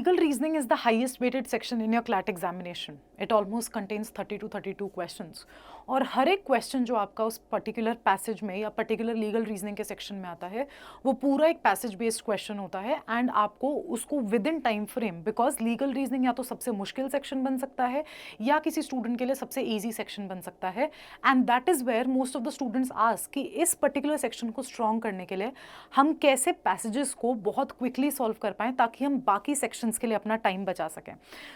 legal reasoning is the highest weighted section in your CLAT examination. It almost contains 30 to 32 questions. और हर एक question जो आपका उस particular passage में या पर्टिकुलर लीगल रीजनिंग के सेक्शन में आता है वो पूरा एक पैसेज बेस्ड क्वेश्चन होता है एंड आपको उसको with in time frame, because legal reasoning या तो सबसे मुश्किल सेक्शन बन सकता है या किसी स्टूडेंट के लिए सबसे ईजी सेक्शन बन सकता है, and that is where most of the students ask कि इस पर्टिकुलर सेक्शन को स्ट्रॉन्ग करने के लिए हम कैसे पैसेजेस को बहुत क्विकली सॉल्व कर पाएँ ताकि हम बाकी सेक्शंस के लिए अपना टाइम बचा सकें.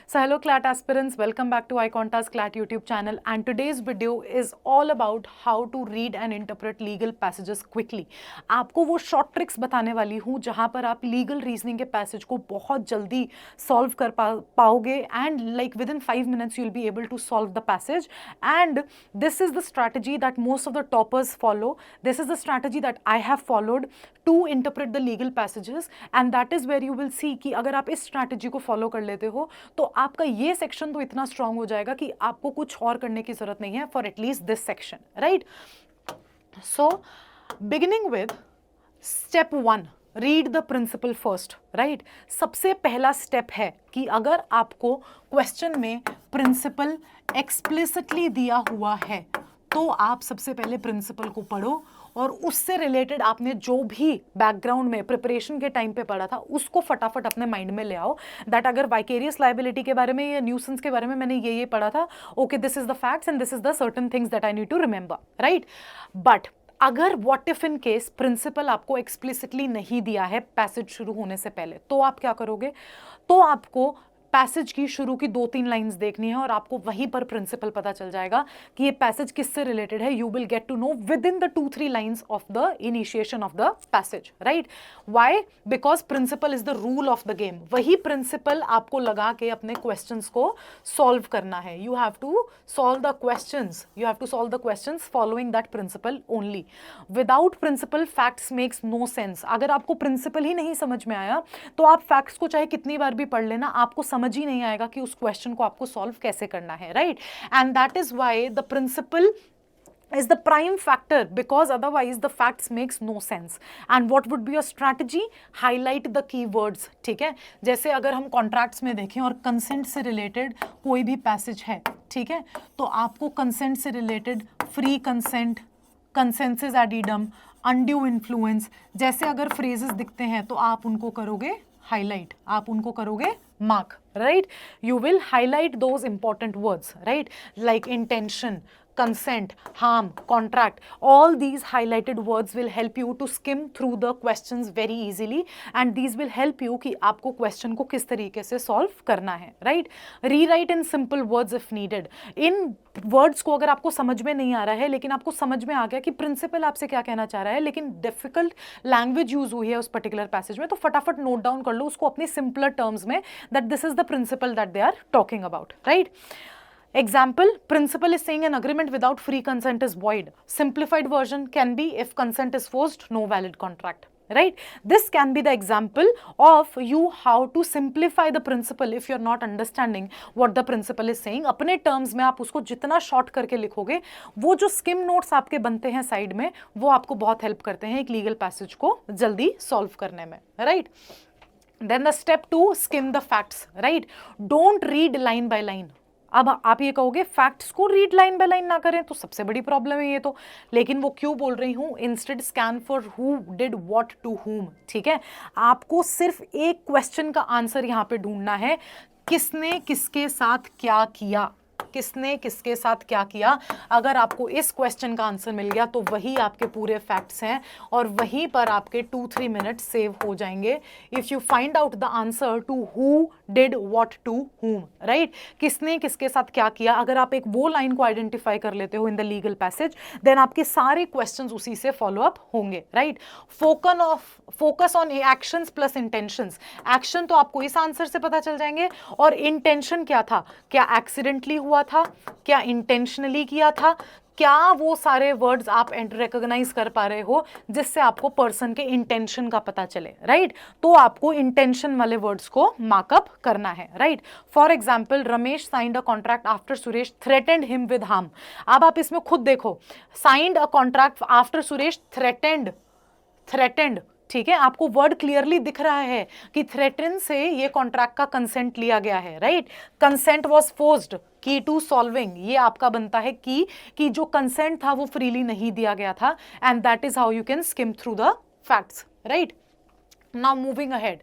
So hello CLAT aspirants, welcome back to iConta's CLAT YouTube channel, and today's video is all about how to read and interpret legal passages quickly. आपको वो शॉर्ट ट्रिक्स बताने वाली हूँ जहाँ पर आप लीगल रीजनिंग के पैसेज को बहुत जल्दी सॉल्व कर पाओगे and like with in 5 minutes you'll be able to solve the passage. And this is the strategy that most of the toppers follow. This is the strategy that I have followed to interpret the legal passages, and that is where you will see कि अगर आप इस strategy को follow कर लेते हो तो आपका ये section तो इतना strong हो जाएगा कि आपको कुछ और करने की ज़रूरत नहीं है for at least this section, right? So beginning with step 1, read the principle first, right. सबसे पहला स्टेप है कि अगर आपको क्वेश्चन में प्रिंसिपल एक्सप्लिसिटली दिया हुआ है तो आप सबसे पहले प्रिंसिपल को पढ़ो और उससे रिलेटेड आपने जो भी बैकग्राउंड में प्रिपरेशन के टाइम पे पढ़ा था उसको फटाफट अपने माइंड में ले आओ. दैट अगर वाइकेरियस लायबिलिटी के बारे में या न्यूसेंस के बारे में मैंने ये पढ़ा था, okay this is the facts and this is the certain things that I need to remember, right. But अगर what if in case principal आपको एक्सप्लिसिटली नहीं दिया है पैसेज शुरू होने से पहले, तो आप क्या करोगे? तो आपको पैसेज की शुरू की 2-3 लाइंस देखनी है और आपको वहीं पर प्रिंसिपल पता चल जाएगा कि ये पैसेज किससे रिलेटेड है. You will get to know within the 2-3 lines of the initiation of the passage, right. Why? Because principle is the rule of the game. वही प्रिंसिपल आपको लगा के अपने क्वेश्चंस को सॉल्व करना है. You have to solve the questions, you have to solve the questions following that principle only. Without principle facts makes no sense. अगर आपको प्रिंसिपल ही नहीं समझ में आया तो आप फैक्ट्स को चाहे कितनी बार भी पढ़ लेना, आपको समझ ही नहीं आएगा कि उस क्वेश्चन को आपको सॉल्व कैसे करना है, right. And that is why the principle is the prime factor, because otherwise the facts makes no sense. And what would be your strategy? Highlight the keywords, ठीक है. जैसे अगर हम कॉन्ट्रैक्ट्स में देखें और कंसेंट से रिलेटेड कोई भी पैसेज है, ठीक है, तो आपको कंसेंट से related free consent, consensus ad idem, undue influence जैसे अगर फ्रेजेस दिखते हैं तो आप उनको करोगे हाईलाइट, आप उनको करोगे mark, right? You will highlight those important words, right? Like intention, consent, harm, contract. All these highlighted words will help you to skim through the questions very easily, and these will help you कि आपको question को किस तरीके से solve करना है, right? Rewrite in simple words if needed. In words को अगर आपको समझ में नहीं आ रहा है लेकिन आपको समझ में आ गया कि प्रिंसिपल आपसे क्या कहना चाह रहा है लेकिन डिफिकल्ट लैंग्वेज यूज हुई है उस पर्टिकुलर पैसेज में, तो फटाफट नोट डाउन कर लो उसको अपनी सिंपलर टर्म्स में, that this is the principle that they are talking about, right. Example, principal is saying an agreement without free consent is void. Simplified version can be if consent is forced, no valid contract. Right? This can be the example of you how to simplify the principle if you're not understanding what the principle is saying. अपने terms में आप उसको जितना short करके लिखोगे, वो जो skim notes आपके बनते हैं side में, वो आपको बहुत help करते हैं एक legal passage को जल्दी solve करने में. Right? Then the step 2, skim the facts. Right? Don't read line by line. अब आप ये कहोगे फैक्ट्स को रीड लाइन बाय लाइन ना करें तो सबसे बड़ी प्रॉब्लम है ये तो, लेकिन वो क्यों बोल रही हूँ? Instead scan for who did what to whom, ठीक है. आपको सिर्फ एक क्वेश्चन का आंसर यहाँ पे ढूंढना है, किसने किसके साथ क्या किया, किसने किसके साथ क्या किया. अगर आपको इस क्वेश्चन का आंसर मिल गया तो वही आपके पूरे फैक्ट्स हैं और वहीं पर आपके 2-3 मिनट सेव हो जाएंगे. If you find out the answer to who did what to whom, right, किसने किसके साथ क्या किया, अगर आप एक वो लाइन को आइडेंटिफाई कर लेते हो in the legal passage, then आपके सारे क्वेश्चंस उसी से फॉलो अप होंगे, right. Focus on actions plus intentions. Action तो आपको इस आंसर से पता चल जाएंगे और इंटेंशन क्या था, क्या एक्सीडेंटली हुआ था, क्या इंटेंशनली किया था, क्या वो सारे वर्ड्स आप रिकॉग्नाइज कर पा रहे हो जिससे आपको पर्सन के इंटेंशन का पता चले, राइट. तो आपको इंटेंशन वाले वर्ड्स को मार्कअप करना है, right. For example, Ramesh signed a contract after Suresh threatened him with harm. अब आप इसमें खुद देखो, signed a contract after Suresh threatened ठीक है, आपको वर्ड क्लियरली दिख रहा है कि थ्रेटन से ये कॉन्ट्रैक्ट का कंसेंट लिया गया है, राइट। कंसेंट वाज फोर्स्ड, की टू सॉल्विंग, ये आपका बनता है कि जो कंसेंट था वो फ्रीली नहीं दिया गया था, and that is how you can skim through the facts, right. Now moving ahead,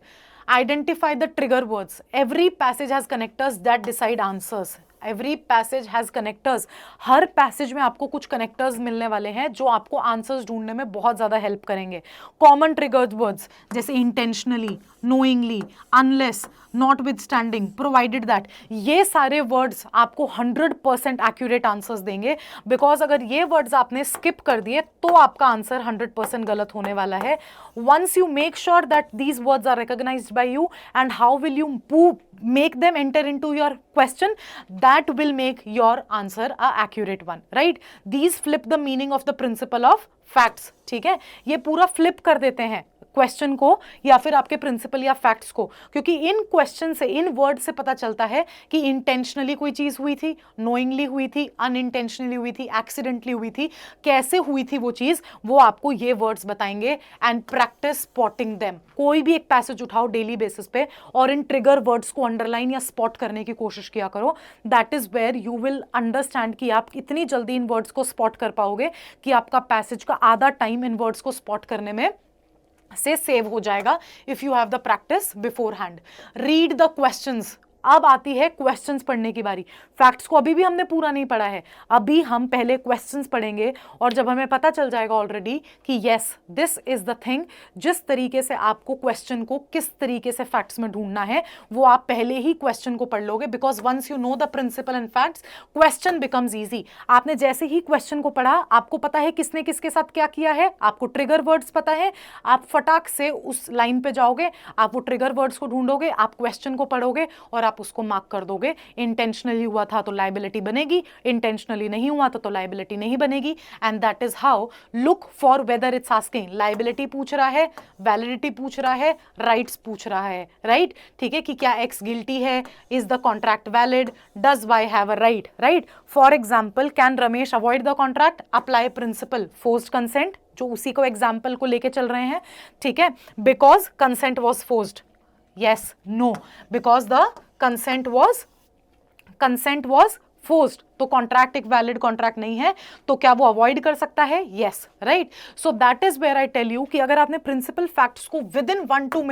identify the trigger words. Every passage has connectors that decide answers. Every passage has connectors, her passage में आपको कुछ connectors मिलने वाले हैं जो आपको answers ढूंढने में बहुत ज़्यादा हेल्प करेंगे. कॉमन ट्रिगर्ड वर्ड्स जैसे intentionally, knowingly, unless, not with standing, provided that, ये सारे वर्ड्स आपको 100% एक्यूरेट आंसर्स देंगे. बिकॉज अगर ये वर्ड्स आपने स्किप कर दिए तो आपका आंसर 100% गलत होने वाला है. Once you make sure that these words are recognised by you, and how will you make them enter into your question, that will make your answer a accurate one, right. These flip the meaning of the principle of facts. ठीक है, ये पूरा flip कर देते हैं question को या फिर आपके प्रिंसिपल या फैक्ट्स को, क्योंकि इन क्वेश्चन से, इन वर्ड से पता चलता है कि इंटेंशनली कोई चीज हुई थी, नोइंगली हुई थी, अनइंटेंशनली हुई थी, एक्सीडेंटली हुई थी, कैसे हुई थी वो चीज, वो आपको ये वर्ड्स बताएंगे. And practise spotting them. कोई भी एक पैसेज उठाओ डेली बेसिस पे और इन ट्रिगर वर्ड्स को अंडरलाइन या स्पॉट करने की कोशिश किया करो. That is where you will understand कि आप इतनी जल्दी इन वर्ड्स को स्पॉट कर पाओगे कि आपका पैसेज का आधा टाइम इन वर्ड्स को स्पॉट करने में से सेव हो जाएगा if you have the practice before hand. Read the questions. अब आती है क्वेश्चंस पढ़ने की बारी. फैक्ट्स को अभी भी हमने पूरा नहीं पढ़ा है, अभी हम पहले क्वेश्चंस पढ़ेंगे. और जब हमें पता चल जाएगा ऑलरेडी कि yes this is the thing, जिस तरीके से आपको क्वेश्चन को किस तरीके से फैक्ट्स में ढूंढना है वो आप पहले ही क्वेश्चन को पढ़ लोगे. Because once you know the principle and facts, question becomes easy. आपने जैसे ही क्वेश्चन को पढ़ा, आपको पता है किसने किसके साथ क्या किया है, आपको ट्रिगर वर्ड्स पता है, आप फटाक से उस लाइन पे जाओगे, आप वो ट्रिगर वर्ड्स को ढूंढोगे, आप क्वेश्चन को पढ़ोगे और आप उसको मार्क कर दोगे. इंटेंशनली हुआ था तो लायबिलिटी बनेगी, इंटेंशनली नहीं हुआ तो लायबिलिटी नहीं बनेगी. And that is how. Look for whether it's asking, liability पूछ रहा है, वैलिडिटी पूछ रहा है, राइट्स पूछ रहा है, राइट. ठीक है, कि क्या एक्स गिल्टी है, is the contract valid, does Y have a right, right. For example, can Ramesh avoid the contract, apply principle forced consent, जो उसी को एग्जाम्पल को लेके चल रहे हैं. ठीक है, because consent was forced, yes, no, because the consent was forced. तो कॉन्ट्रैक्ट एक वैलिड कॉन्ट्रैक्ट नहीं है, तो क्या वो अवॉइड कर सकता है? Yes, right. So that is where I tell you कि अगर आपने प्रिंसिपल फैक्ट्स को within 1-2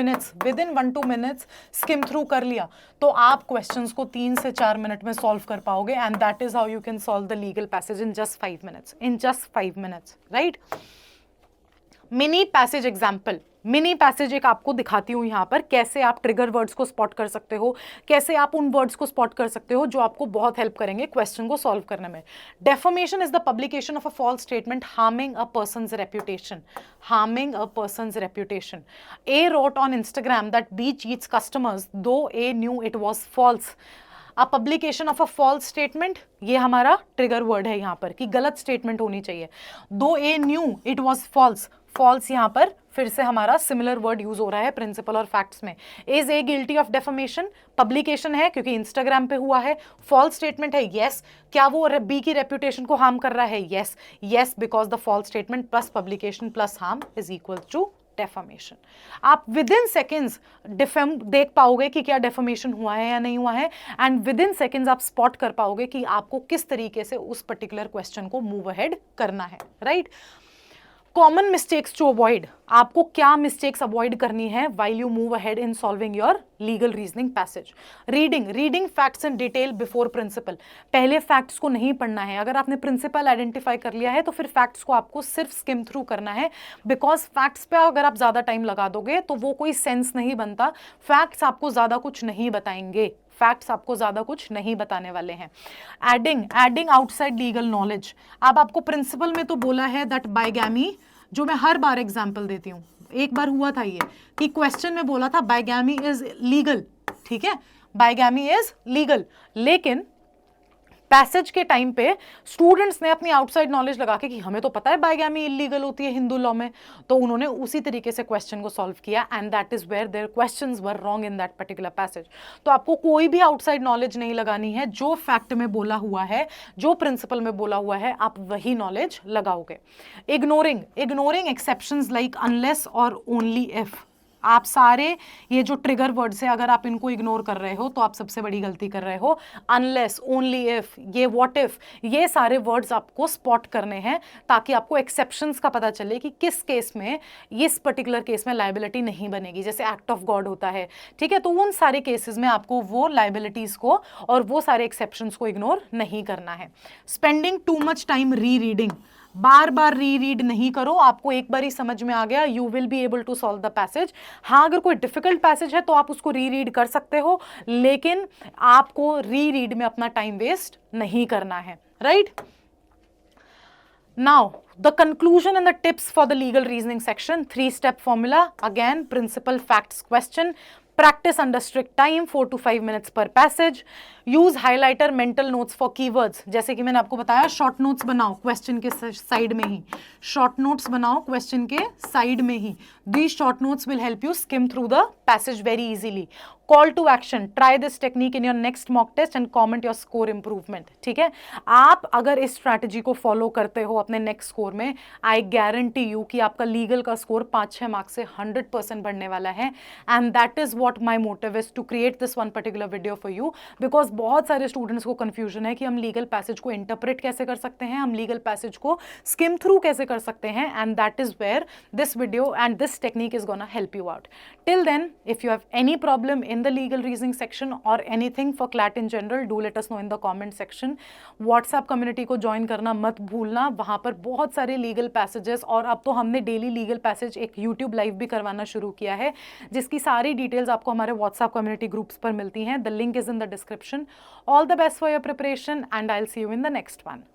minutes skim through कर लिया तो आप क्वेश्चंस को 3 से 4 मिनट में सॉल्व कर पाओगे. And that is how you can solve the legal passage in just 5 minutes, right. Mini passage example. Mini passage एक आपको दिखाती हूं यहां पर, कैसे आप ट्रिगर वर्ड्स को स्पॉट कर सकते हो, कैसे आप उन वर्ड्स को स्पॉट कर सकते हो जो आपको बहुत हेल्प करेंगे क्वेश्चन को सॉल्व करने में. Defamation is the publication of a false statement harming a person's reputation. A wrote on Instagram that B cheats customers though A knew it was false. A publication of a false statement, ये हमारा trigger word है यहाँ पर कि गलत statement होनी चाहिए. दो A knew it was false, false यहाँ पर फिर से हमारा सिमिलर वर्ड यूज हो रहा है प्रिंसिपल और फैक्ट्स में. Is a guilty of defamation, publication है क्योंकि इंस्टाग्राम पे हुआ है, फॉल्स स्टेटमेंट है, यस. क्या वो बी की रेप्यूटेशन को हार्म कर रहा है? Yes, because the false statement plus publication plus harm is equal to defamation. आप विद इन सेकेंड्स देख पाओगे कि क्या डेफमेशन हुआ है या नहीं हुआ है, एंड विद इन सेकेंड्स आप स्पॉट कर पाओगे कि आपको किस तरीके से उस पर्टिकुलर क्वेश्चन को मूव अहेड करना है, right. Common mistakes to avoid, आपको क्या मिस्टेक्स अवॉइड करनी है while you move ahead in solving your legal reasoning passage. Reading facts in detail before principle. पहले फैक्ट्स को नहीं पढ़ना है. अगर आपने प्रिंसिपल आइडेंटिफाई कर लिया है तो फिर फैक्ट्स को आपको सिर्फ स्किम थ्रू करना है. बिकॉज फैक्ट्स पे अगर आप ज्यादा टाइम लगा दोगे तो वो कोई सेंस नहीं बनता. फैक्ट्स आपको ज्यादा कुछ नहीं बताएंगे, फैक्ट्स आपको ज्यादा कुछ नहीं बताने वाले हैं. Adding outside legal knowledge. अब आपको प्रिंसिपल में तो बोला है दैट बाइगैमी, जो मैं हर बार एग्जांपल देती हूँ, एक बार हुआ था ये कि क्वेश्चन में बोला था बाइगैमी इज लीगल. ठीक है, बाइगैमी इज लीगल, लेकिन पैसेज के टाइम पे स्टूडेंट्स ने अपनी आउटसाइड नॉलेज लगा के कि हमें तो पता है बाइगैमी इलीगल होती है हिंदू लॉ में, तो उन्होंने उसी तरीके से क्वेश्चन को सॉल्व किया and that is where their questions were wrong in that particular passage. तो आपको कोई भी आउटसाइड नॉलेज नहीं लगानी है, जो फैक्ट में बोला हुआ है, जो प्रिंसिपल में बोला हुआ है, आप वही नॉलेज लगाओगे। इग्नोरिंग एक्सेप्शंस लाइक अनलेस और ओनली इफ, आप सारे ये जो ट्रिगर वर्ड्स है अगर आप इनको इग्नोर कर रहे हो तो आप सबसे बड़ी गलती कर रहे हो। अनलेस, ओनली इफ, ये व्हाट इफ, ये सारे वर्ड्स आपको स्पॉट करने हैं ताकि आपको एक्सेप्शंस का पता चले कि किस केस में, इस पर्टिकुलर केस में लाइबिलिटी नहीं बनेगी। जैसे एक्ट ऑफ गॉड होता है, ठीक है, तो उन सारे केसेस में आपको वो लाइबिलिटीज को और वो सारे एक्सेप्शंस को इग्नोर नहीं करना है। स्पेंडिंग टू मच टाइम री रीडिंग, बार बार री रीड नहीं करो, आपको एक बार ही समझ में आ गया, you will be able to solve the passage. हाँ, अगर कोई डिफिकल्ट पैसेज है तो आप उसको री रीड कर सकते हो, लेकिन आपको री रीड में अपना टाइम वेस्ट नहीं करना है, right? Now, the conclusion and the tips for the legal reasoning section, 3-step formula, again, principal facts question, practice under strict time, 4 to 5 minutes per passage, use highlighter mental notes for keywords, जैसे कि मैंने आपको बताया short notes बनाओ question के side में ही, short notes बनाओ question के साइड में ही, these short notes will help you skim through the passage very easily. Call to action, try this technique in your next mock test and comment your score improvement, ठीक है? आप अगर इस strategy को follow करते हो अपने नेक्स्ट स्कोर में, आई गारंटी यू कि आपका लीगल का स्कोर 5-6 मार्क्स से 100% बढ़ने वाला है। And that is what my motive is to create this one particular video for you, because बहुत सारे स्टूडेंट्स को कंफ्यूजन है कि हम लीगल पैसेज को इंटरप्रेट कैसे कर सकते हैं, हम लीगल पैसेज को स्किम थ्रू कैसे कर सकते हैं, and that is where this video and this technique is gonna help you out. Till then, if you have any problem in the legal reasoning section or anything for CLAT in general, do let us know in the comment section. WhatsApp community को join करना मत भूलना, वहाँ पर बहुत सारे legal passages, और अब तो हमने daily legal passage एक YouTube live भी करवाना शुरू किया है, जिसकी सारी details आपको हमारे WhatsApp community groups पर मिलती हैं. The link is in the description. All the best for your preparation and I'll see you in the next one.